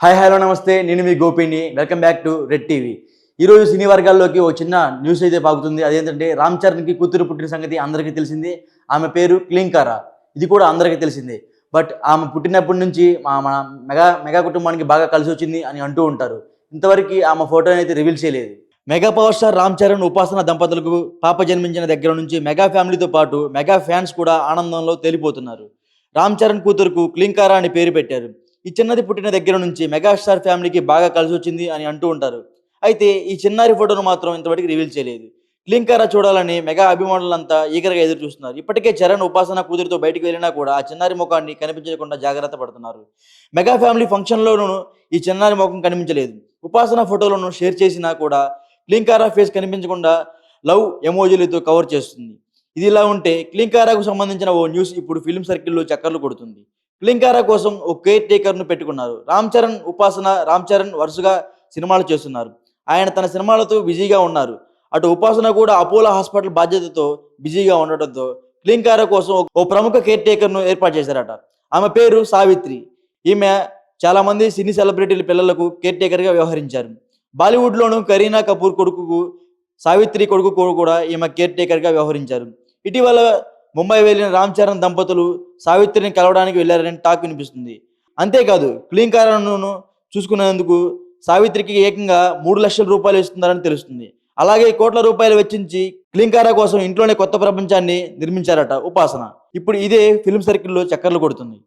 Hi hello నమస్తే, నేను మీ గోపిని. Welcome back to red TV. ఈరోజు సినీ వర్గాల్లోకి ఒక చిన్న న్యూస్ అయితే పాకుతుంది. అదేంటంటే రామ్ చరణ్కి కూతురు పుట్టిన సంగతి అందరికీ తెలిసిందే. ఆమె పేరు క్లీంకారా. ఇది కూడా అందరికీ తెలిసిందే. బట్ ఆమె పుట్టినప్పటి నుంచి మన మెగా మెగా కుటుంబానికి బాగా కలిసి వచ్చింది అని అంటూ ఉంటారు. ఇంతవరకు ఆమె ఫోటోని అయితే రివీల్ చేయలేదు. Mega power star Ram Charan, ఉపాసన దంపతులకు పాప జన్మించిన దగ్గర నుంచి మెగా ఫ్యామిలీతో పాటు మెగా ఫ్యాన్స్ కూడా ఆనందంలో తేలిపోతున్నారు. రామ్ చరణ్ కూతురుకు క్లీంకారా అని పేరు పెట్టారు. ఈ చిన్నది పుట్టిన దగ్గర నుంచి మెగాస్టార్ ఫ్యామిలీకి బాగా కలిసి వచ్చింది అని అంటూ ఉంటారు. అయితే ఈ చిన్నారి ఫోటోను మాత్రం ఇంతవరకు రివీల్ చేయలేదు. క్లీంకారా చూడాలని మెగా అభిమానులంతా ఈగరగా ఎదురు చూస్తున్నారు. ఇప్పటికే చరణ్, ఉపాసన కూతురితో బయటికి వెళ్ళినా కూడా ఆ చిన్నారి ముఖాన్ని కనిపించకుండా జాగ్రత్త పడుతున్నారు. మెగా ఫ్యామిలీ ఫంక్షన్లోనూ ఈ చిన్నారి ముఖం కనిపించలేదు. ఉపాసన ఫోటోలను షేర్ చేసినా కూడా క్లీంకారా ఫేస్ కనిపించకుండా లవ్ ఎమోజీలతో కవర్ చేస్తుంది. ఇది ఇలా ఉంటే క్లీంకారాకు సంబంధించిన ఓ న్యూస్ ఇప్పుడు ఫిల్మ్ సర్కిల్లో చక్కర్లు కొడుతుంది. క్లీంకారా కోసం ఓ కేర్ టేకర్ను పెట్టుకున్నారు. రామ్ చరణ్, ఉపాసన. రామ్ చరణ్ వరుసగా సినిమాలు చేస్తున్నారు. ఆయన తన సినిమాలతో బిజీగా ఉన్నారు. అటు ఉపాసన కూడా అపోలో హాస్పిటల్ బాధ్యతతో బిజీగా ఉండటంతో క్లీంకారా కోసం ఓ ప్రముఖ కేర్ టేకర్ను ఏర్పాటు చేశారట. ఆమె పేరు సావిత్రి. ఈమె చాలామంది సినీ సెలబ్రిటీల పిల్లలకు కేర్ టేకర్గా వ్యవహరించారు. బాలీవుడ్లోనూ కరీనా కపూర్ కొడుకు సావిత్రి కొడుకు కూడా ఈమె కేర్ టేకర్గా వ్యవహరించారు. ఇటీవల ముంబై వెళ్ళిన రామ్ చరణ్ దంపతులు సావిత్రిని కలవడానికి వెళ్లారని టాక్ వినిపిస్తుంది. అంతేకాదు క్లీంకారాను చూసుకునేందుకు సావిత్రికి ఏకంగా 3 లక్షల రూపాయలు ఇస్తున్నారని తెలుస్తుంది. అలాగే కోట్ల రూపాయలు వెచ్చించి క్లీంకారా కోసం ఇంట్లోనే కొత్త ప్రపంచాన్ని నిర్మించారట ఉపాసన. ఇప్పుడు ఇదే ఫిల్మ్ సర్కిల్లో చక్కర్లు కొడుతుంది.